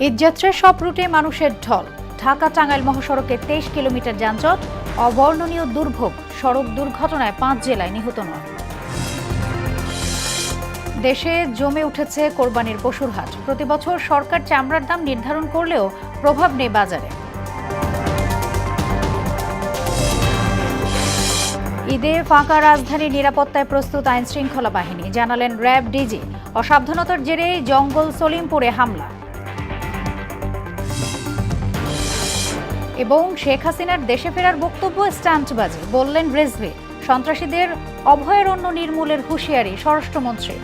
ঈদযাত্রায় সব রুটে মানুষের ঢল। ঢাকা টাঙ্গাইল মহাসড়কে 23 কিলোমিটার যানজট, অবর্ণনীয় দুর্ভোগ। সড়ক দুর্ঘটনায় 5 জেলায় নিহত 9। দেশে জমে উঠেছে কোরবানির পশুর হাট। প্রতিবছর সরকার চামড়ার দাম নির্ধারণ করলেও প্রভাব নেই বাজারে। ঈদে ফাঁকা রাজধানীর নিরাপত্তায় প্রস্তুত আইনশৃঙ্খলা বাহিনী, জানালেন র্যাব ডিজি। অসাবধানতার জেরে জঙ্গল সলিমপুরে হামলা। এবং শেখ হাসিনার দেশে ফেরার বক্তব্য স্ট্যান্টবাজি, বললেন রেজভি। সন্ত্রাসীদের অভয়ারণ্য নির্মূলের হুঁশিয়ারি স্বরাষ্ট্রমন্ত্রী।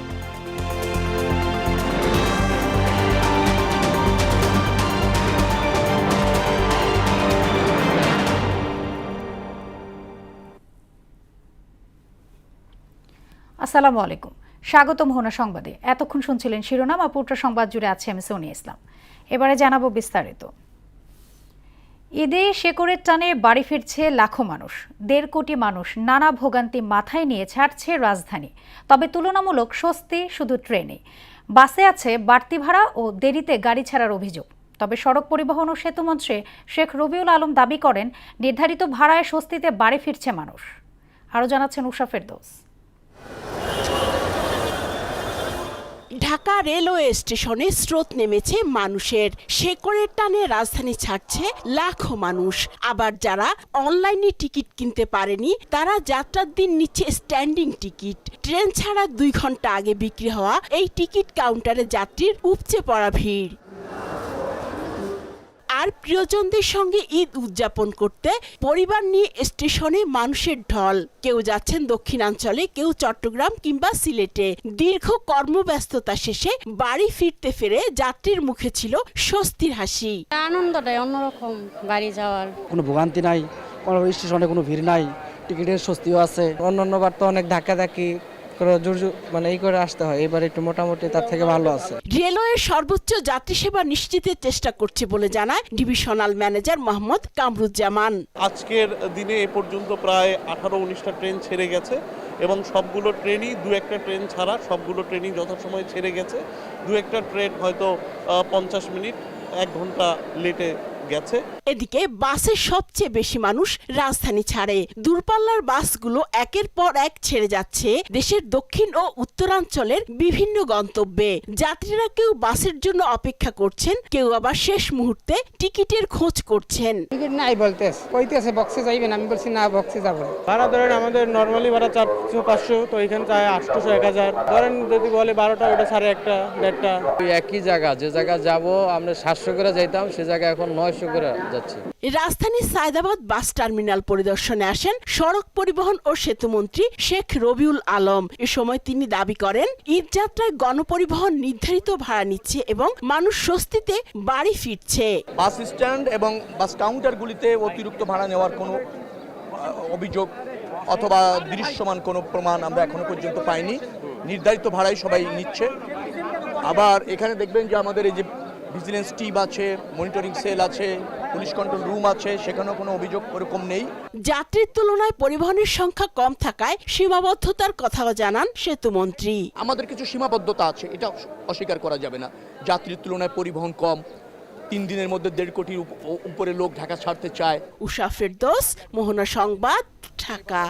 আসসালামু আলাইকুম, স্বাগত মোহনা সংবাদে। এতক্ষণ শুনছিলেন শিরোনাম, পুরো সংবাদ জুড়ে আছে আমি সোনিয়া ইসলাম। এবারে জানাবো বিস্তারিত। ঈদে শেকড়ের টানে বাড়ি ফিরছে লাখো মানুষ। 1.5 কোটি মানুষ নানা ভোগান্তি মাথায় নিয়ে ছাড়ছে রাজধানী। তবে তুলনামূলক স্বস্তি শুধু ট্রেনে। বাসে আছে বাড়তি ভাড়া ও দেরিতে গাড়ি ছাড়ার অভিযোগ। তবে সড়ক পরিবহন ও সেতুমন্ত্রী শেখ রবিউল আলম দাবি করেন, নির্ধারিত ভাড়ায় স্বস্তিতে বাড়ি ফিরছে মানুষ। আরও জানাচ্ছেন উষা ফেরদৌস। ঢাকা রেলওয়ে স্টেশনে স্রোত নেমেছে মানুষের। শেকড়ের টানে রাজধানী ছাড়ছে লাখো মানুষ। আবার যারা অনলাইনে টিকিট কিনতে পারেনি তারা যাত্রার দিন নিচ্ছে স্ট্যান্ডিং টিকিট। ট্রেন ছাড়া 2 ঘন্টা আগে বিক্রি হওয়া এই টিকিট কাউন্টারে যাত্রীর উপচে পড়া ভিড়। আর প্রিয়জনদের সঙ্গে ঈদ উদযাপন করতে পরিবার নিয়ে স্টেশনে মানুষের ঢল। কেউ যাচ্ছেন দক্ষিণাঞ্চলে, কেউ চট্টগ্রাম কিংবা সিলেটে। দীর্ঘ কর্মব্যস্ততা শেষে বাড়ি ফিরতে ফিরে যাত্রীর মুখে ছিল স্বস্তির হাসি। আনন্দটাই অন্যরকম, বাড়ি যাওয়ার কোনো ভোগান্তি নাই, কোনো স্টেশনে কোনো ভিড় নাই, টিকিটের স্বস্তিও আছে। অন্যান্য বার তো অনেক ধাক্কাধাক্কি করে মানে এই করে আসতে হয়, এবার একটু মোটামুটি তার থেকে ভালো আছে। রেলওয়ের সর্বোচ্চ যাত্রী সেবা নিশ্চিতের চেষ্টা করছে বলে জানায় ডিভিশনাল ম্যানেজার মোহাম্মদ কামরুজ্জামান। আজকের দিনে এ পর্যন্ত প্রায় 18-19টা ট্রেন ছেড়ে গেছে এবং সবগুলো ট্রেনই 2-1টা ট্রেন ছাড়া সবগুলো ট্রেনই যথাসময়ে ছেড়ে গেছে। 2-1টা ট্রেন হয়তো 50 মিনিট 1 ঘন্টা লেটে গেছে। এদিকে বাসে সবচেয়ে বেশি মানুষ রাজধানী ছাড়ে। দূরপাল্লার বাসগুলো একের পর এক ছেড়ে যাচ্ছে দেশের দক্ষিণ ও উত্তরাঞ্চলের বিভিন্ন গন্তব্যে। যাত্রীরা কেউ বাসের জন্য অপেক্ষা করছেন, কেউ আবার শেষ মুহূর্তে টিকিটের খোঁজ করছেন। টিকিট নাই বলতেছে, কইতেছে বক্সে যাইবেন, আমি বলছি না বক্সে যাব না। ভাড়া ধরেন আমাদের নর্মালি ভাড়া 400-500, তো এখানে চায় 800-1000। ধরেন যদি বলে 12টা, ওটা 1.5টা 1.5টা। একই জায়গা, যে জায়গা যাব আমরা 700 করে যাইতাম, সে জায়গায় এখন 900 করে যাচ্ছে। রাজধানীর সায়দাবাদ বাস টার্মিনাল পরিদর্শনে আসেন সড়ক পরিবহন ও সেতুমন্ত্রী শেখ রবিউল আলম। এ সময় তিনি দাবি করেন, ঈদযাত্রায় গণপরিবহন নির্ধারিত ভাড়া নিচ্ছে এবং মানুষ স্বস্তিতে বাড়ি ফিরছে। বাস স্ট্যান্ড এবং বাস কাউন্টারগুলিতে অতিরিক্ত ভাড়া নেওয়ার কোনো অভিযোগ অথবা দৃশ্যমান কোনো প্রমাণ আমরা এখনো পর্যন্ত পাইনি। নির্ধারিত ভাড়াই সবাই নিচ্ছে। আবার এখানে দেখবেন যে আমাদের এই যে ভিজিলেন্স টিম আছে, মনিটরিং সেল আছে, পুলিশ কন্ট্রোল রুম আছে, সেখানেও কোনো অভিযোগ ওরকম নেই। যাত্রীর তুলনায় পরিবহনের সংখ্যা কম থাকায় সীমাবদ্ধতার কথাও জানান সেতুমন্ত্রী। আমাদের কিছু সীমাবদ্ধতা আছে, এটা অস্বীকার করা যাবে না। যাত্রীর তুলনায় পরিবহন কম। 3 দিনের মধ্যে 1.5 কোটির উপরে লোক ঢাকা ছাড়তে চায়। উষা ফেরদৌস, মোহনা সংবাদ, ঢাকা।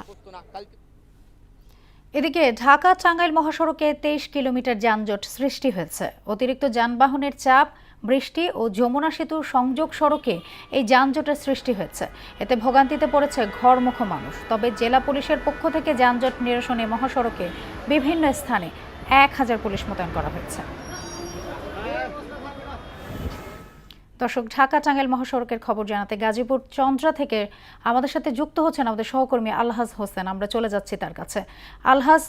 এদিকে ঢাকা টাঙ্গাইল মহাসড়কে 23 কিলোমিটার যানজট সৃষ্টি হয়েছে। অতিরিক্ত যানবাহনের চাপ, বৃষ্টি ও যমুনা সেতুর সংযোগ সড়কে এই যানজটের সৃষ্টি হয়েছে। এতে ভোগান্তিতে পড়েছে ঘরমুখো মানুষ। তবে জেলা পুলিশের পক্ষ থেকে যানজট নিরসনে মহাসড়কে বিভিন্ন স্থানে 1000 পুলিশ মোতায়েন করা হয়েছে। দর্শক, ঢাকা টাঙ্গাইল মহাসড়কের খবর জানাতে গাজীপুর চন্দ্রা থেকে আমাদের সাথে যুক্ত হচ্ছেন আমাদের সহকর্মী আলহাজ হোসেন। আমরা চলে যাচ্ছি তার কাছে। আলহাজ,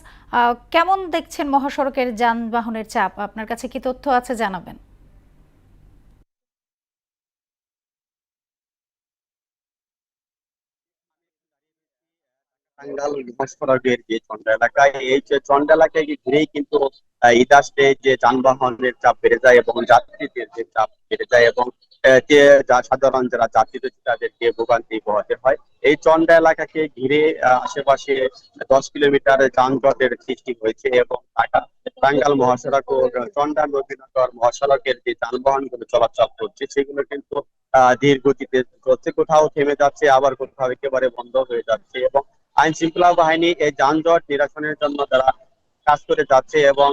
কেমন দেখছেন মহাসড়কের যানবাহনের চাপ? আপনার কাছে কি তথ্য আছে, জানাবেন। টাঙ্গাইল মহাসড়কের যে চন্দ্রা এলাকায়, এই যে চন্দ্রা এলাকায় ঘিরেই কিন্তু ঈদ আসলে যে যানবাহনের চাপ বেড়ে যায় এবং যাত্রীদের যে চাপ বেড়ে যায় এবং সাধারণ যারা যাত্রী রয়েছে তাদেরকে ভোগান্তি পোহাতে হয়। এই চন্ডা এলাকাকে ঘিরে আশেপাশে 10 কিলোমিটার যানজটের সৃষ্টি হয়েছে এবং টাঙ্গাইল মহাসড়ক ও চন্ডা নবীনগর মহাসড়কের যে যানবাহনগুলো চলাচল করছে সেগুলো কিন্তু ধীর গতিতে চলছে, কোথাও থেমে যাচ্ছে, আবার কোথাও একেবারে বন্ধ হয়ে যাচ্ছে এবং আইন শৃঙ্খলা বাহিনী এই যানজট নিরসনের জন্য তারা কাজ করে যাচ্ছে এবং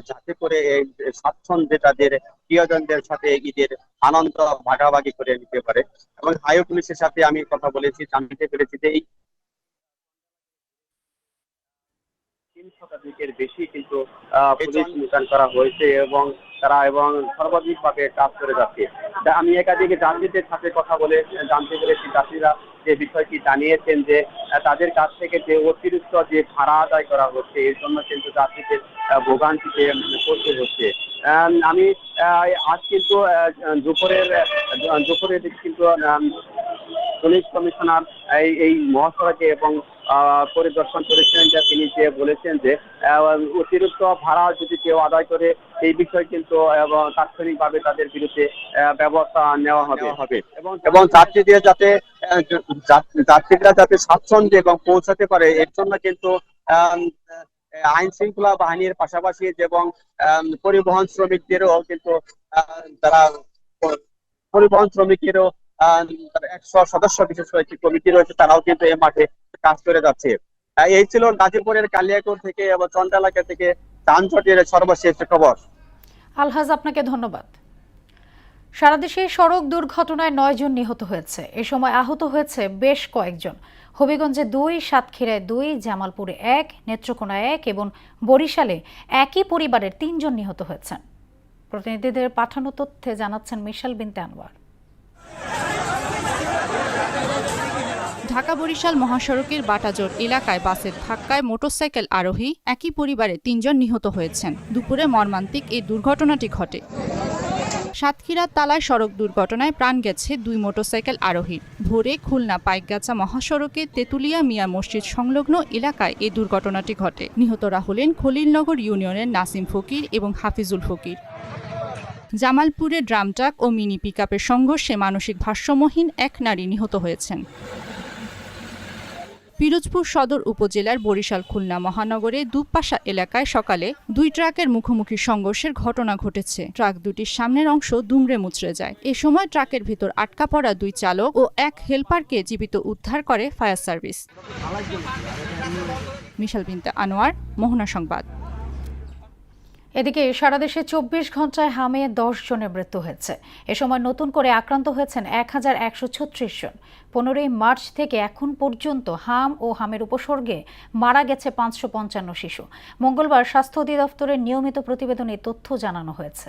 যাতে করে এই স্বাচ্ছন্দ্যে তাদের প্রিয়জনদের সাথে ঈদের আনন্দ ভাগাভাগি করে নিতে পারে। এবং হাইওয়ে পুলিশের সাথে আমি কথা বলেছি, জানতে পেরেছি যে এই 3 শতাধিকের বেশি কিন্তু পুলিশ মোতায়েন করা হয়েছে এবং তারা সর্বাধিকভাবে কাজ করে যাচ্ছে। আমি একাধিক যাত্রীদের সাথে কথা বলে জানতে পেরেছি, যাত্রীরা যে বিষয়টি জানিয়েছেন যে তাদের কাছ থেকে যে অতিরিক্ত যে ভাড়া আদায় করা হচ্ছে এর জন্য কিন্তু যাত্রীদের ভোগান্তিতে পড়তে হচ্ছে। আমি আজ কিন্তু দুপুরে কিন্তু পুলিশ কমিশনার এই মহাসড়কে এবং পরিদর্শন করেছেন, যা তিনি যে বলেছেন যে অতিরিক্ত ভাড়া যদি কেউ আদায় করে এই বিষয় কিন্তু তাৎক্ষণিকভাবে তাদের বিরুদ্ধে ব্যবস্থা নেওয়া হবে এবং যাত্রীরা যাতে স্বাচ্ছন্দ্যে এবং পৌঁছাতে পারে এর জন্য কিন্তু আইন শৃঙ্খলা বাহিনীর পাশাপাশি এবং পরিবহন শ্রমিকদেরও কিন্তু তারা পরিবহন শ্রমিকেরও 100 সদস্য বিশেষ একটি কমিটি রয়েছে, তারাও কিন্তু এই মাঠে কাজ করে যাচ্ছে। এই ছিল গাজীপুরের কালিয়াকৈর থেকে এবং চন্ডা এলাকা থেকে যানজটের সর্বশেষ খবর। আলহাজ, আপনাকে ধন্যবাদ। সারা দেশে সড়ক দুর্ঘটনায় 9 জন নিহত হয়েছে। এ সময় আহত হয়েছে বেশ কয়েকজন। হবিগঞ্জে 2, সাতক্ষীরায় 2, জামালপুরে 1, নেত্রকোনায় 1 এবং বরিশালে একই পরিবারের 3 জন নিহত হয়েছেন। প্রতিনিধিদের পাঠানো তথ্যে জানাচ্ছেন মিশাল বিনতে আনোয়ার। ঢাকা বরিশাল মহাসড়কের বাটাজোর এলাকায় বাসের ধাক্কায় মোটরসাইকেল আরোহী একই পরিবারে 3 জন নিহত হয়েছেন। দুপুরে মর্মান্তিক এই দুর্ঘটনাটি ঘটে। সাতক্ষীরার তালায় সড়ক দুর্ঘটনায় প্রাণ গেছে 2 মোটরসাইকেল আরোহীর। ভোরে খুলনা পাইকগাছা মহাসড়কে তেতুলিয়া মিয়া মসজিদ সংলগ্ন এলাকায় এই দুর্ঘটনাটি ঘটে। নিহতরা হলেন খলিলনগর ইউনিয়নের নাসিম ফকির এবং হাফিজুল ফকির। জামালপুরে ড্রামট্রাক ও মিনি পিকআপের সংঘর্ষে মানসিক ভারসাম্যহীন এক নারী নিহত হয়েছেন। পিরোজপুর সদর উপজেলার বরিশাল খুলনা মহানগরে দুপপাশা এলাকায় সকালে 2 ট্রাকের মুখোমুখি সংঘর্ষের ঘটনা ঘটেছে। ট্রাক দুটির সামনের অংশ দুমড়ে মুচড়ে যায়। এ সময় ট্রাকের ভিতর আটকা পড়া 2 চালক ও 1 হেলপারকে জীবিত উদ্ধার করে ফায়ার সার্ভিস। মিশাল বিনতে আনোয়ার, মোহনা সংবাদ। এদিকে সারা দেশে 24 ঘন্টায় হামে 10 জনের মৃত্যু হয়েছে। এ সময় নতুন করে আক্রান্ত হয়েছেন 1136 জন। 15 মার্চ থেকে এখন পর্যন্ত হাম ও হামের উপসর্গে মারা গেছে 555 শিশু। মঙ্গলবার স্বাস্থ্য অধিদপ্তরের নিয়মিত প্রতিবেদনে তথ্য জানানো হয়েছে।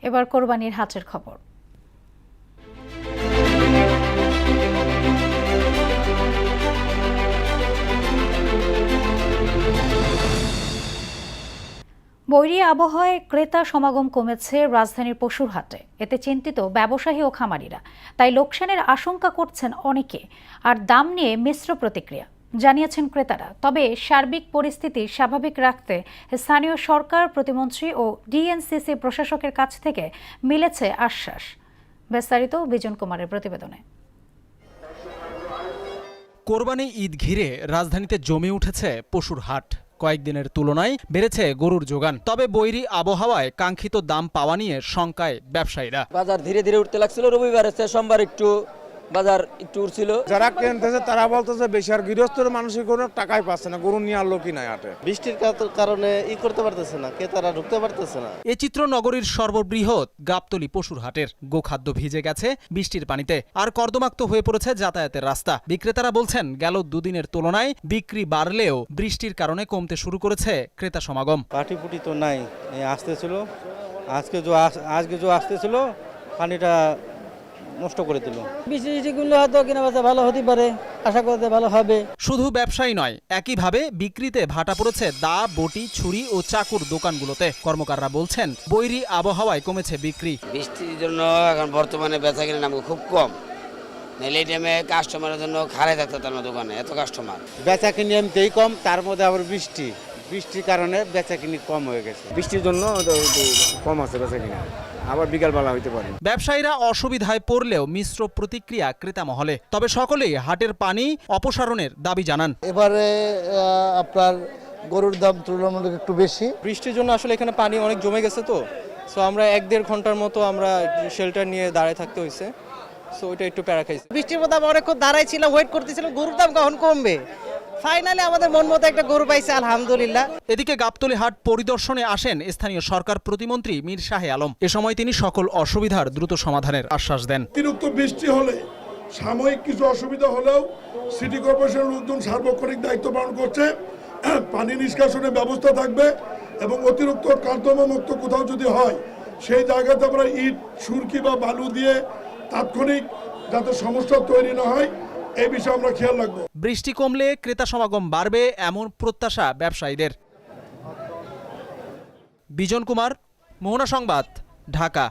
এবার কোরবানির হাটের খবর। বৈরী আবহাওয়ায় ক্রেতা সমাগম কমেছে রাজধানীর পশুর হাটে। এতে চিন্তিত ব্যবসায়ী ও খামারিরা, তাই লোকসানের আশঙ্কা করছেন অনেকে। আর দাম নিয়ে মিশ্র প্রতিক্রিয়া জানিয়েছেন ক্রেতারা। তবে সার্বিক পরিস্থিতি স্বাভাবিক রাখতে স্থানীয় সরকার প্রতিমন্ত্রী ও ডিএনসিসি প্রশাসকের কাছ থেকে মিলেছে আশ্বাস। বিস্তারিত বিজন কুমারের প্রতিবেদনে। কোরবানি ঈদ ঘিরে রাজধানীতে জমে উঠেছে পশুর হাট। কয়েকদিনের তুলনায় বেড়েছে গরুর যোগান। তবে বৈরী আবহাওয়ায় কাঙ্ক্ষিত দাম পাওয়া নিয়ে শঙ্কায় ব্যবসায়ীরা। বাজার ধীরে ধীরে উঠতে লাগছিল, রবিবার সোমবার একটু বাজার একটু উঠছিল। যারা কিনতেছে তারা বলতেছে বেশি, আর গৃহস্থের মানুষের কোনো টাকাই পাচ্ছে না, গরু নিয়ে আর লোকই নাই হাটে। বৃষ্টির কারণে করতে পারতেছে না, ক্রেতারা ঢুকতে পারতেছে না। এ চিত্র নগরীর সর্ববৃহৎ গাবতলী পশুর হাটের। গোখাদ্য ভিজে গেছে বৃষ্টির পানিতে, আর কর্দমাক্ত হয়ে পড়েছে যাতায়াতের রাস্তা। বিক্রেতারা বলছেন গেল 2 দিনের তুলনায় বিক্রি বাড়লেও বৃষ্টির কারণে কমতে শুরু করেছে ক্রেতা সমাগম। পাটিপুটি তো নাই, আসতেছিল আজকে যে আসতেছিল পানিটা নষ্ট করে দিল। বৃষ্টিগুলো হয়তো কেনাবেচা ভালো হতে পারে, আশা করতে ভালো হবে। শুধু ব্যবসায়ী নয়, একইভাবে বিক্রিতে ভাটা পড়েছে দা, বটি, ছুরি ও চাকুর দোকানগুলোতে। কর্মকাররা বলছেন বৈরী আবহাওয়ায় কমেছে বিক্রি। বৃষ্টির জন্য এখন বর্তমানে বেচা কেনার নাম খুব কম। নাইলে এই টাইমে কাস্টমারের জন্য খাড়াই থাকতো তার দোকানে, এত কাস্টমার। বেচা কিনে এমনিতেই কম, তার মধ্যে আবার বৃষ্টি, বৃষ্টির কারণে বেচাকিনি কম হয়ে গেছে, বৃষ্টির জন্য কম আছে বেচাকিনি, আবার বিকালবেলা হইতে পারে। ব্যবসায়ীরা অসুবিধায় পড়লেও মিশ্র প্রতিক্রিয়া ক্রেতা মহলে। তবে সকলেই হাটের পানি অপসারণের দাবি জানান। এবারে আপনার গরুর দাম তুলনামূলক একটু বেশি, বৃষ্টির জন্য আসলে এখানে পানি অনেক জমে গেছে, তো সো আমরা 1-1.5 ঘন্টার মতো আমরা শেল্টার নিয়ে দাঁড়ায় থাকতে হয়েছে, সো ওইটা একটু প্যারা খাইছে। বৃষ্টির মধ্যে আমরা অনেকক্ষণ দাঁড়াই ছিলাম, ওয়েট করতেছিলাম গরুর দাম কখন কমবে। ফাইনালি আমাদের মন মতো একটা গরু পাইছে, আলহামদুলিল্লাহ। এদিকে গাবতলী হাট পরিদর্শনে আসেন স্থানীয় সরকার প্রতিমন্ত্রী মীর শাহে আলম। এ সময় তিনি সকল অসুবিধার দ্রুত সমাধানের আশ্বাস দেন। অতিরিক্ত বৃষ্টি হলে, সাময়িক কিছু অসুবিধা হলেও সিটি কর্পোরেশনের লোকজন সার্বক্ষণিক দায়িত্ব পালন করছে, পানি নিষ্কাশনের ব্যবস্থা থাকবে এবং অতিরিক্ত কর্দমামুক্ত কোথাও যদি হয় সেই জায়গাতে আমরা ইট, সুরকি বা বালু দিয়ে তাৎক্ষণিক যাতে সমস্যা তৈরি না হয় এই বিষয়ে আমরা খেয়াল রাখবো। বৃষ্টি কমলে ক্রেতা সমাগম বাড়বে এমন প্রত্যাশা ব্যবসায়ীদের। বিজন কুমার, মোহনা সংবাদ, ঢাকা।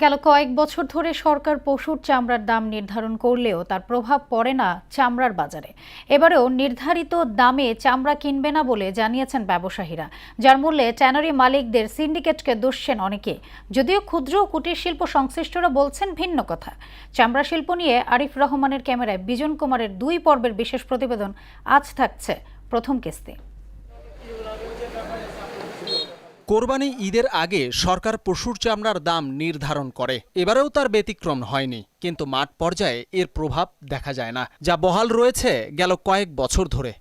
গেল কয়েক বছর ধরে সরকার পশুর চামড়ার দাম নির্ধারণ করলেও তার প্রভাব পড়ে না চামড়ার বাজারে। এবারেও নির্ধারিত দামে চামড়া কিনবে না বলে জানিয়েছেন ব্যবসায়ীরা, যার মূল্যে ট্যানারি মালিকদের সিন্ডিকেটকে দোষছেন অনেকে। যদিও ক্ষুদ্র ও কুটির শিল্প সংশ্লিষ্টরা বলছেন ভিন্ন কথা। চামড়া শিল্প নিয়ে আরিফ রহমানের ক্যামেরায় বিজন কুমারের 2 পর্বের বিশেষ প্রতিবেদন। আজ থাকছে প্রথম কিস্তি। কোরবানি ঈদের আগে সরকার পশুর চামড়ার দাম নির্ধারণ করে। এবারেও তার ব্যতিক্রম হয়নি, কিন্তু মাঠ পর্যায়ে এর প্রভাব দেখা যায় না, যা বহাল রয়েছে গেল কয়েক বছর ধরে।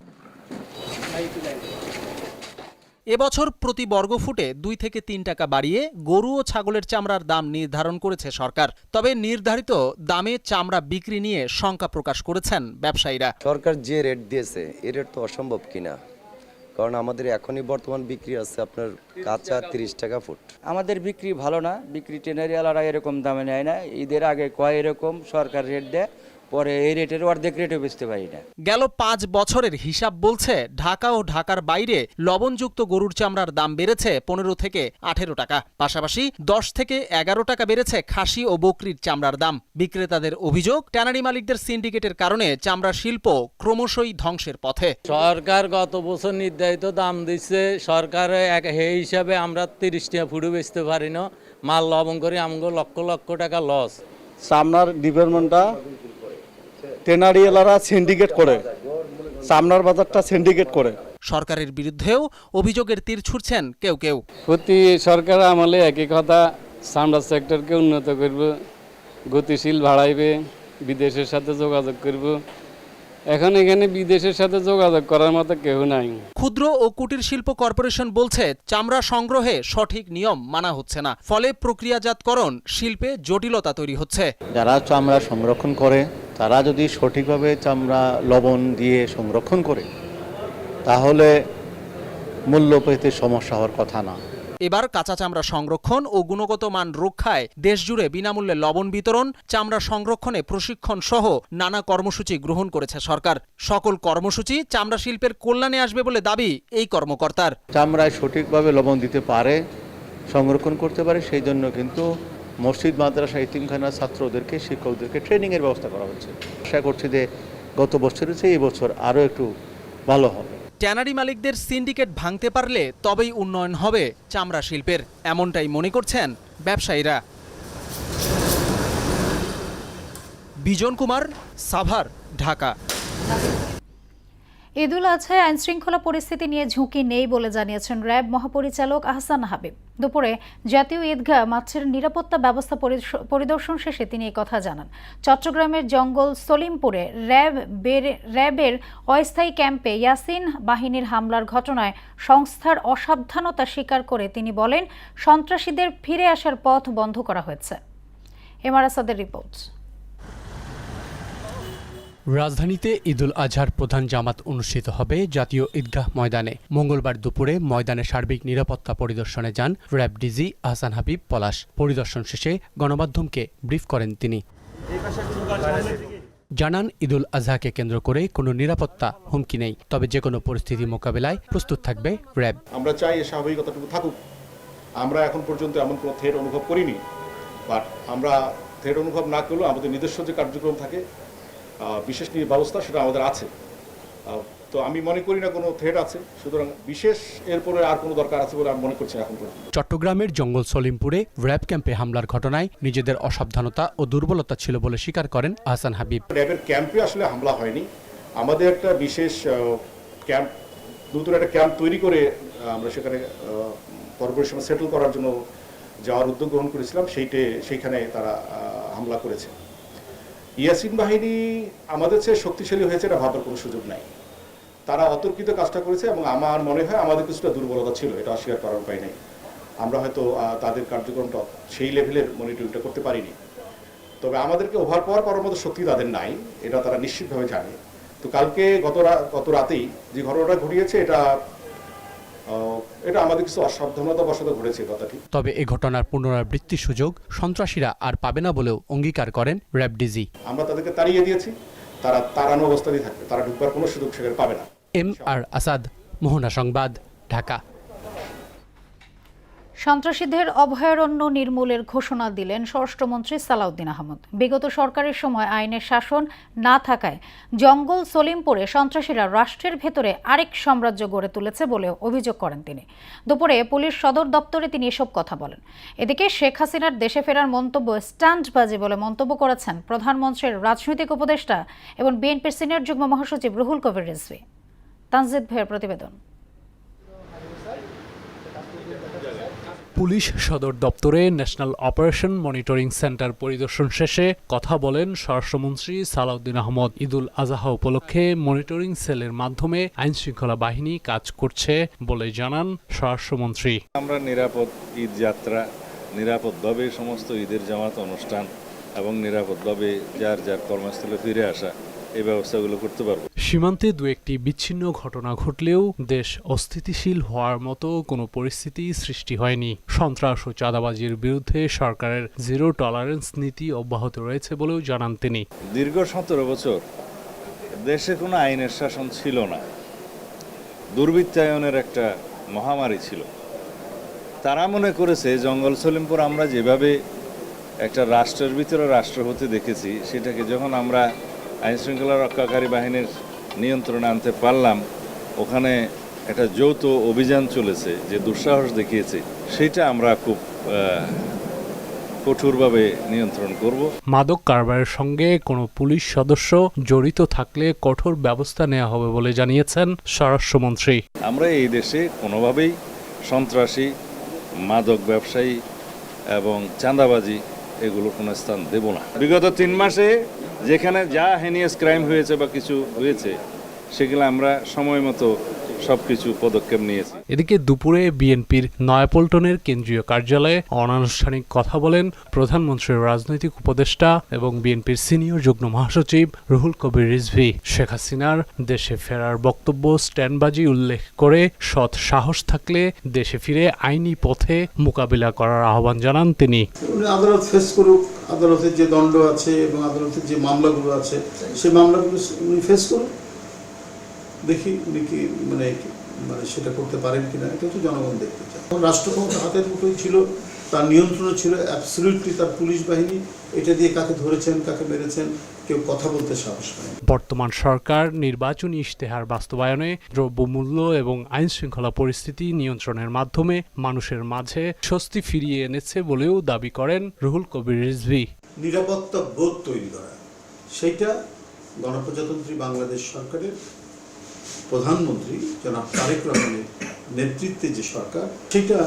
এবছর প্রতি বর্গফুটে 2 থেকে 3 টাকা বাড়িয়ে গরু ও ছাগলের চামড়ার দাম নির্ধারণ করেছে সরকার। তবে নির্ধারিত দামে চামড়া বিক্রি নিয়ে শঙ্কা প্রকাশ করেছেন ব্যবসায়ীরা। সরকার যে রেট দিয়েছে এ রেট তো অসম্ভব কিনা, কারণ আমাদের এখনই বর্তমান বিক্রি আছে আপনার কাঁচা 30 টাকা ফুট। আমাদের বিক্রি ভালো না, বিক্রি টেনারিয়ালারা এরকম দামে নেয় না। ঈদের আগে কয় এরকম সরকার রেট দেয়, পরে এই রেটের অর্ধেক রেটও বেচতে পারি না। গেল 5 বছরের হিসাব বলছে ঢাকা ও ঢাকার বাইরে লবণযুক্ত গরুর চামড়ার দাম বেড়েছে 15 থেকে 18 টাকা। পাশাপাশি 10 থেকে 11 টাকা বেড়েছে খাসি ও বকরির চামড়ার দাম। বিক্রেতাদের অভিযোগ, ট্যানারি মালিকদের সিন্ডিকেটের কারণে চামড়া শিল্প ক্রমশই ধ্বংসের পথে। সরকার গত বছর নির্ধারিত দাম দিচ্ছে, সরকারে সেই হিসাবে আমরা 30 টাকা ফুটে বেচতে পারি না। মাল লবণ করে আমগো লক্ষ লক্ষ টাকা লস। চামড়ার ডিপার্টমেন্টটা টেনারিয়ালারা সিন্ডিকেট করে, চামড়ার বাজারটা সিন্ডিকেট করে। সরকারের বিরুদ্ধেও অভিযোগের তীর ছুড়ছেন কেউ কেউ। প্রতি সরকার আমলে একই কথা, চামড়া সেক্টরকে উন্নত করব, গতিশীল বাড়াইবে, বিদেশের সাথে যোগাযোগ করব। এখন এখানে বিদেশের সাথে যোগাযোগ করার মতো কেউ নাই। ক্ষুদ্র ও কুটির শিল্প কর্পোরেশন বলছে চামড়া সংগ্রহে সঠিক নিয়ম মানা হচ্ছে না, ফলে প্রক্রিয়াজাতকরণ শিল্পে জটিলতা তৈরি হচ্ছে। যারা চামড়া সংরক্ষণ করে তারা যদি সঠিকভাবে চামড়া লবণ দিয়ে সংরক্ষণ করে তাহলে মূল্য পেতে সমস্যা হওয়ার কথা না। এবার কাঁচা চামড়া সংরক্ষণ ও গুণগত মান রক্ষায় দেশজুড়ে বিনামূল্যে লবণ বিতরণ, চামড়া সংরক্ষণে প্রশিক্ষণ সহ নানা কর্মসূচি গ্রহণ করেছে সরকার। সকল কর্মসূচি চামড়া শিল্পের কল্যাণে আসবে বলে দাবি এই কর্মকর্তার। চামড়ায় সঠিকভাবে লবণ দিতে পারে, সংরক্ষণ করতে পারে, সেই জন্য কিন্তু মসজিদ, মাদ্রাসা, ইতিমখানা ছাত্রদেরকে, শিক্ষকদেরকে ট্রেনিংয়ের ব্যবস্থা করা হচ্ছে। আশা করছি যে গত বছরের চেয়ে এই বছর আরও একটু ভালো হবে। ট্যানারি মালিকদের সিন্ডিকেট ভাঙতে পারলে তবেই উন্নয়ন হবে চামড়া শিল্পের, এমনটাই মনে করছেন ব্যবসায়ীরা। বিজন কুমার, সাভার, ঢাকা। ঈদুল আজহায় আইনশৃঙ্খলা পরিস্থিতি নিয়ে ঝুঁকি নেই বলে জানিয়েছেন র্যাব মহাপরিচালক আহসান হাবিব। দুপুরে জাতীয় ঈদগাহ মাঠের নিরাপত্তা ব্যবস্থা পরিদর্শন শেষে তিনি এই কথা জানান। চট্টগ্রামের জঙ্গল সলিমপুরে র্যাবের অস্থায়ী ক্যাম্পে ইয়াসিন বাহিনীর হামলার ঘটনায় সংস্থার অসাবধানতা স্বীকার করে তিনি বলেন, সন্ত্রাসীদের ফিরে আসার পথ বন্ধ করা হয়েছে। এমআর আসাদের রিপোর্ট। রাজধানীতে ঈদুল আজহার প্রধান জামাত অনুষ্ঠিত হবে জাতীয় ঈদগাহ ময়দানে। মঙ্গলবার দুপুরে ময়দানে সার্বিক নিরাপত্তা পরিদর্শনে যান র্যাব ডিজি আহসান হাবিব পলাশ। পরিদর্শন শেষে গণমাধ্যমকে ব্রিফ করেন তিনি। জানান, ঈদুল আজহাকে কেন্দ্র করে কোনো নিরাপত্তা হুমকি নেই, তবে যে কোনো পরিস্থিতি মোকাবেলায় প্রস্তুত থাকবে র্যাব। আমরা চাই এর স্বাভাবিকতাটুকু থাকুক। আমরা এখন পর্যন্ত এমন কোনো থ্রেট অনুভব করিনি, বাট আমরা থ্রেট অনুভব না করলেও আমাদের নিজস্ব যে কার্যক্রম থাকে, বিশেষ ব্যবস্থা, সেটা আমাদের আছে। তো আমি মনে করি না কোনো থ্রেট আছে, সুতরাং বিশেষ এরপরে আর কোনো দরকার আছে বলে আমি মনে করছি না এখন পর্যন্ত। চট্টগ্রামের জঙ্গল সলিমপুরে র্যাব ক্যাম্পে হামলার ঘটনায় নিজেদের অসাবধানতা ও দুর্বলতা ছিল বলে স্বীকার করেন আহসান হাবিব। র্যাবের ক্যাম্পে আসলে হামলা হয়নি, আমাদের একটা বিশেষ ক্যাম্প, নতুন একটা ক্যাম্প তৈরি করে আমরা সেখানে পরবর্তী সময় সেটেল করার জন্য যাওয়ার উদ্যোগ গ্রহণ করেছিলাম, সেইখানে তারা হামলা করেছে। ইয়াসিন বাহিনী আমাদের চেয়ে শক্তিশালী হয়েছে এটা ভাবার কোনো সুযোগ নাই, তারা অতর্কিত কাজটা করেছে এবং আমার মনে হয় আমাদের কিছুটা দুর্বলতা ছিল, এটা অস্বীকার করার উপায় নেই। আমরা হয়তো তাদের কার্যক্রমটা সেই লেভেলের মনিটরিংটা করতে পারিনি, তবে আমাদেরকে ওভার পাওয়ার করার মতো শক্তি তাদের নাই, এটা তারা নিশ্চিতভাবে জানে। তো কালকে গত রাতেই যে ঘটনাটা ঘটিয়েছে এটা আমাদের কিছু অসাবধানতা বশত ঘটেছে কথাটি। তবে এ ঘটনার পুনরাবৃত্তির সুযোগ সন্ত্রাসীরা আর পাবে না বলেও অঙ্গীকার করেন র্যাব ডিজি। আমরা তাদেরকে তাড়িয়ে দিয়েছি, তারা তাড়ানো অবস্থাতেই থাকবে, তারা ঢুকবার কোনো সুযোগ সেখানে পাবে না। MR আসাদ, মোহনা সংবাদ, ঢাকা। সন্ত্রাসীদের অভয়ারণ্য নির্মূলের ঘোষণা দিলেন স্বরাষ্ট্রমন্ত্রী সালাউদ্দিন আহমেদ। বিগত সরকারের সময় আইনের শাসন না থাকায় জঙ্গল সলিমপুরে সন্ত্রাসীরা রাষ্ট্রের ভেতরে আরেক সাম্রাজ্য গড়ে তুলেছে বলেও অভিযোগ করেন তিনি। দুপুরে পুলিশ সদর দপ্তরে তিনি এসব কথা বলেন। এদিকে শেখ হাসিনার দেশে ফেরার মন্তব্য স্ট্যান্ডবাজি বলে মন্তব্য করেছেন প্রধানমন্ত্রীর রাজনৈতিক উপদেষ্টা এবং বিএনপির সিনিয়র যুগ্ম মহাসচিব রুহুল কবির রিজভী। তানজিদ ভাইয়ের প্রতিবেদন। পুলিশ সদর দপ্তরে ন্যাশনাল অপারেশন মনিটরিং সেন্টার পরিদর্শন শেষে কথা বলেন স্বরাষ্ট্রমন্ত্রী সালাউদ্দিন আহমদ। ঈদুল আজহা উপলক্ষে মনিটরিং সেলের মাধ্যমে আইনশৃঙ্খলা বাহিনী কাজ করছে বলে জানান স্বরাষ্ট্রমন্ত্রী। আমরা নিরাপদ ঈদ যাত্রা, নিরাপদভাবে সমস্ত ঈদের জামাত অনুষ্ঠান এবং নিরাপদভাবে যার যার কর্মস্থলে ফিরে আসা, এই ব্যবস্থাগুলো করতে পারবো। সীমান্তে দু একটি বিচ্ছিন্ন ঘটনা ঘটলেও দেশ অস্থিতিশীল হওয়ার মতো কোনো পরিস্থিতি সৃষ্টি হয়নি। সন্ত্রাস ও চাঁদাবাজির বিরুদ্ধে সরকারের জিরো টলারেন্স নীতি অব্যাহত রয়েছে বলেও জানান তিনি। দীর্ঘ 17 বছর দেশে কোনো আইনের শাসন ছিল না, দুর্বৃত্তায়নের একটা মহামারী ছিল। তারা মনে করেছে জঙ্গল সলিমপুর আমরা যেভাবে একটা রাষ্ট্রের ভিতরে রাষ্ট্র হতে দেখেছি, সেটাকে যখন আমরা আইনশৃঙ্খলা রক্ষাকারী বাহিনীর নিয়ন্ত্রণে আনতে পারলাম, ওখানে একটা যৌথ অভিযান চলেছে, যে দুঃসাহস দেখিয়েছে, সেটা আমরা খুব কঠোরভাবে নিয়ন্ত্রণ করব। মাদক কারবারের সঙ্গে কোনো পুলিশ সদস্য জড়িত থাকলে কঠোর ব্যবস্থা নেওয়া হবে বলে জানিয়েছেন স্বরাষ্ট্রমন্ত্রী। আমরা এই দেশে কোনোভাবেই সন্ত্রাসী, মাদক ব্যবসায়ী এবং চাঁদাবাজি এগুলো কোনো স্থান দেব না। বিগত 3 মাসে যেখানে যা হেনিয়াস ক্রাইম হয়েছে বা কিছু হয়েছে, সেগুলো আমরা সময় মতো সবকিছু পদক্ষেপ নিয়েছি। এদিকে দুপুরে বিএনপির নয়াপল্টনের কেন্দ্রীয় কার্যালয়ে অনানুষ্ঠানিক কথা বলেন প্রধানমন্ত্রীর রাজনৈতিক উপদেষ্টা এবং বিএনপির সিনিয়র যুগ্ম মহাসচিব রুহুল কবির রিজভী। শেখ হাসিনার দেশে ফেরার বক্তব্য স্ট্যান্ডবাজি উল্লেখ করে সৎ সাহস থাকলে দেশে ফিরে আইনি পথে মোকাবিলা করার আহ্বান জানান তিনি। আদালত ফেস করুক, আদালতের যে দণ্ড আছে এবং আদালতের যে মামলাগুলো আছে সেই মামলাগুলো উনি ফেস করুক, দেখি উনি কি মানে সেটা করতে পারেন কিনা, এটা হচ্ছে জনগণ দেখতে চায়। রাষ্ট্র ক্ষমতা হাতের মুঠোই ছিল, তার নিয়ন্ত্রণে ছিল অ্যাবসলিউটলি তার পুলিশ বাহিনী। এটা দিয়ে কাকে ধরেছেন, কাকে মেরেছেন, কেউ কথা বলতে সাহস পায় না। বর্তমান সরকার নির্বাচনী ইশতেহার বাস্তবায়নে, দ্রব্যমূল্য এবং আইনশৃঙ্খলা পরিস্থিতি নিয়ন্ত্রণের মাধ্যমে মানুষের মাঝে স্বস্তি ফিরিয়ে এনেছে বলেও দাবি করেন রুহুল কবির রিজভী। নিরাপত্তা বোধ তৈরি করা, সেইটা গণপ্রজাতন্ত্রী বাংলাদেশ সরকারের প্রধানমন্ত্রী জনাব তারেক রহমানের নেতৃত্বে যে সরকার, সেটা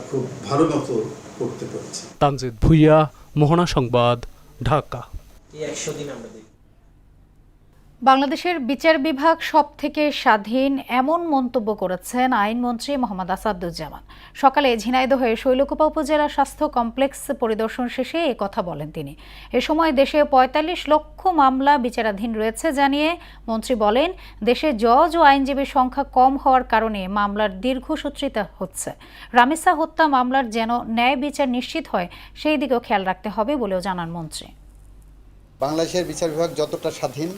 খুব ভালো মতো করতে পেরেছে। তানজিদ ভুইয়া, মোহনা সংবাদ, ঢাকা। বাংলাদেশের বিচার বিভাগ সবথেকে স্বাধীন এমন মন্তব্য করেছেন আইনমন্ত্রী মোহাম্মদ আসাদুজ্জামান। সকালে ঝিনাইদহে শৈলকুপা উপজেলা স্বাস্থ্য কমপ্লেক্স পরিদর্শন শেষে এ কথা বলেন তিনি। এ সময় দেশে ৪৫ লক্ষ মামলা বিচারাধীন রয়েছে জানিয়ে মন্ত্রী বলেন, দেশে জজ ও আইনজীবীর সংখ্যা কম হওয়ার কারণে মামলার দীর্ঘসূত্রিতা হচ্ছে। রামিসা হত্যা মামলার যেন ন্যায় বিচার নিশ্চিত হয়, সেই দিকেও খেয়াল রাখতে হবে বলেও জানান মন্ত্রী। বাংলাদেশের বিচার বিভাগ যতটা স্বাধীন,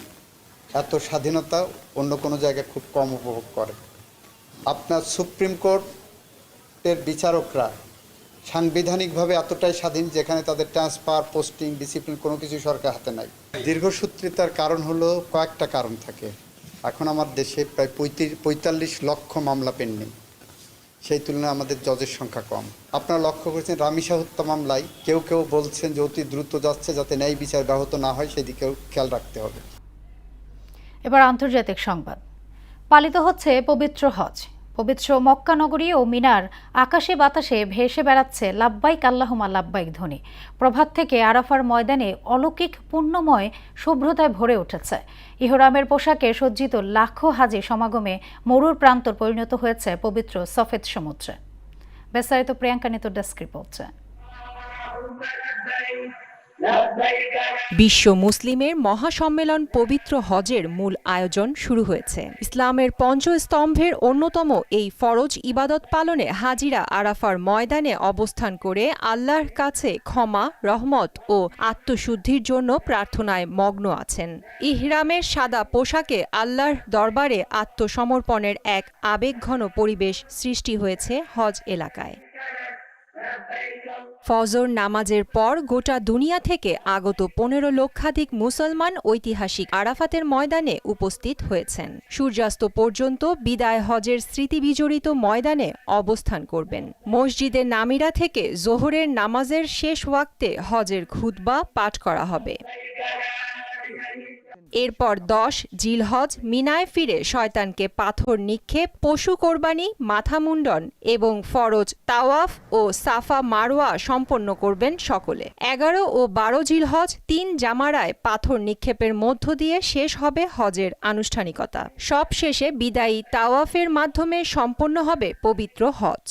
এত স্বাধীনতা অন্য কোনো জায়গায় খুব কম উপভোগ করে। আপনার সুপ্রিম কোর্টের বিচারকরা সাংবিধানিকভাবে এতটাই স্বাধীন, যেখানে তাদের ট্রান্সফার, পোস্টিং, ডিসিপ্লিন কোনো কিছু সরকার হাতে নাই। দীর্ঘসূত্রিতার কারণ হলো কয়েকটা কারণ থাকে। এখন আমার দেশে প্রায় 45 লক্ষ মামলা পেন্ডিং, সেই তুলনায় আমাদের জজের সংখ্যা কম। আপনারা লক্ষ্য করেছেন রামিসা হত্যা মামলায় কেউ কেউ বলছেন যে অতি দ্রুত যাচ্ছে, যাতে ন্যায় বিচার ব্যাহত না হয় সেদিকেও খেয়াল রাখতে হবে। এবার আন্তর্জাতিক সংবাদ। পালিত হচ্ছে পবিত্র হজ। পবিত্র মক্কা নগরী ও মিনার আকাশে বাতাসে ভেসে বেড়াচ্ছে লাব্বাইক আল্লাহুম্মা লাব্বাইক ধ্বনি। প্রভাত থেকে আরাফার ময়দানে অলৌকিক পুণ্যময় শুভ্রতায় ভরে উঠেছে। ইহরামের পোশাকে সজ্জিত লাখো হাজি সমাগমে মরুর প্রান্তর পরিণত হয়েছে পবিত্র সফেদ সমুদ্রে। বিস্তারিত প্রিয়াঙ্কা নিতুর ডেস্ক রিপোর্টে। বিশ্ব মুসলিমের মহাসম্মেলন পবিত্র হজের মূল আয়োজন শুরু হয়েছে। ইসলামের পঞ্চস্তম্ভের অন্যতম এই ফরজ ইবাদত পালনে হাজিরা আরাফার ময়দানে অবস্থান করে আল্লাহর কাছে ক্ষমা, রহমত ও আত্মশুদ্ধির জন্য প্রার্থনায় মগ্ন আছেন। ইহরামের সাদা পোশাকে আল্লাহর দরবারে আত্মসমর্পণের এক আবেগঘন পরিবেশ সৃষ্টি হয়েছে হজ এলাকায়। ফজর নামাজের পর গোটা দুনিয়া থেকে আগত 15 লক্ষাধিক মুসলমান ঐতিহাসিক আরাফাতের ময়দানে উপস্থিত হয়েছেন। সূর্যাস্ত পর্যন্ত বিদায় হজের স্মৃতিবিজড়িত ময়দানে অবস্থান করবেন। মসজিদে নামিরা থেকে জোহরের নামাজের শেষ ওয়াক্তে হজের খুতবা পাঠ করা হবে। এরপর 10 জিলহজ মিনায় ফিরে শয়তানকে পাথর নিক্ষেপ, পশু কোরবানি, মাথা মুন্ডন এবং ফরজ তাওয়াফ ও সাফা মারওয়া সম্পন্ন করবেন সকলে। 11 ও 12 জিলহজ 3 জামারায় পাথর নিক্ষেপের মধ্য দিয়ে শেষ হবে হজের আনুষ্ঠানিকতা। সব শেষে বিদায়ী তাওয়াফের মাধ্যমে সম্পন্ন হবে পবিত্র হজ।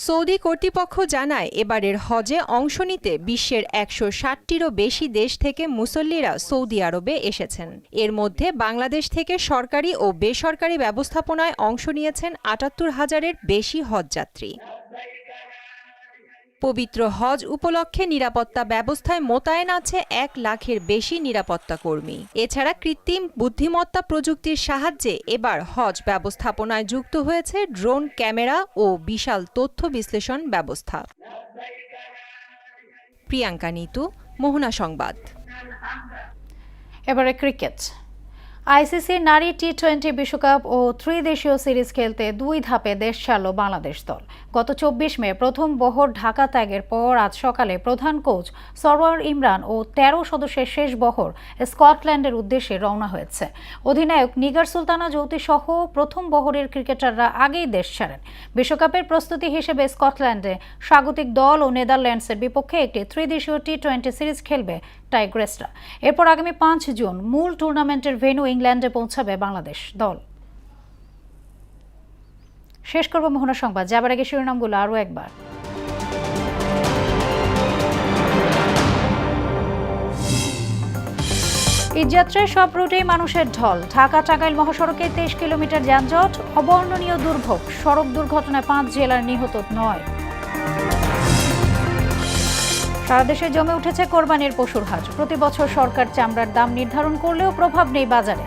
সৌদি কর্তৃপক্ষ জানায়, এবারের হজে অংশ নিতে বিশ্বের 160টিরও বেশি দেশ থেকে মুসল্লিরা সৌদি আরবে এসেছেন। এর মধ্যে বাংলাদেশ থেকে সরকারি ও বেসরকারি ব্যবস্থাপনায় অংশ নিয়েছেন 78,000-এর বেশি হজযাত্রী। পবিত্র হজ উপলক্ষে নিরাপত্তা ব্যবস্থায় মোতায়েন আছে 1 লাখের বেশি নিরাপত্তা কর্মী। এছাড়া কৃত্রিম বুদ্ধিমত্তা প্রযুক্তির সাহায্যে এবার হজ ব্যবস্থাপনায় যুক্ত হয়েছে ড্রোন ক্যামেরা ও বিশাল তথ্য বিশ্লেষণ ব্যবস্থা। প্রিয়াঙ্কা নিতু, মোহনা সংবাদ। এবারে ক্রিকেট। আইসিসির নারী টি-20 বিশ্বকাপ ও ত্রিদেশীয় সিরিজ খেলতে 2 ধাপে দেশ ছাড়ল বাংলাদেশ দল। গত 24 মে প্রথম বহর ঢাকা ত্যাগের পর আজ সকালে প্রধান কোচ সরওয়ার ইমরান ও 13 সদস্যের শেষ বহর স্কটল্যান্ডের উদ্দেশ্যে রওনা হয়েছে। অধিনায়ক নিগার সুলতানা জ্যোতি সহ প্রথম বহরের ক্রিকেটাররা আগেই দেশ ছাড়েন। বিশ্বকাপের প্রস্তুতি হিসেবে স্কটল্যান্ডে স্বাগতিক দল ও নেদারল্যান্ডসের বিপক্ষে একটি ত্রিদেশীয় টি-20 সিরিজ খেলবে টাইগ্রেসরা। এরপর আগামী 5 জুন মূল টুর্নামেন্টের ভেন্যু ইংল্যান্ডে পৌঁছাবে বাংলাদেশ দল। শেষ করব মোহনা সংবাদ, যাবার আগে শিরোনামগুলো আরও একবার। ঈদযাত্রায় সব রুটেই মানুষের ঢল। ঢাকা টাঙ্গাইল মহাসড়কে 23 কিলোমিটার যানজট, অবর্ণনীয় দুর্ভোগ। সড়ক দুর্ঘটনায় 5 জেলার নিহত 9। সারা দেশে জমে উঠেছে কোরবানির পশুর হাট। প্রতি বছর সরকার চামড়ার দাম নির্ধারণ করলেও প্রভাব নেই বাজারে।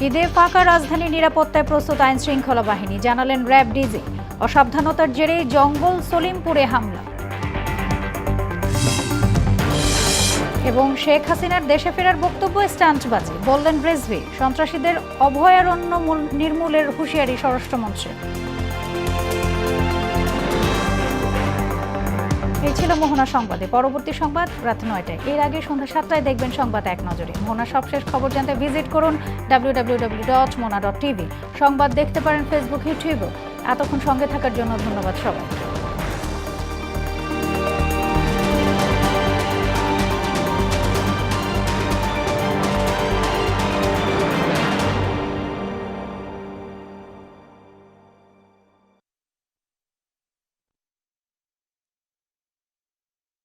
ঈদে ফাঁকা রাজধানী নিরাপত্তায় প্রস্তুত আইন শৃঙ্খলা বাহিনী, জানালেন র্যাব ডিজি। অসাবধানতার জেরেই জঙ্গল সলিমপুরে হামলা। এবং শেখ হাসিনার দেশে ফেরার বক্তব্য স্টান্টবাজি, বললেন রিজভী। সন্ত্রাসীদের অভয়ারণ্য নির্মূলের হুঁশিয়ারি স্বরাষ্ট্রমন্ত্রী। এই ছিল মোহনা সংবাদে। পরবর্তী সংবাদ রাত 9টায়। এর আগে সন্ধ্যা 7টায় দেখবেন সংবাদ এক নজরে। মোহনা সবশেষ খবর জানতে ভিজিট করুন www.mona.tv। সংবাদ দেখতে পারেন ফেসবুক, ইউটিউবে। এতক্ষণ সঙ্গে থাকার জন্য ধন্যবাদ সবাই।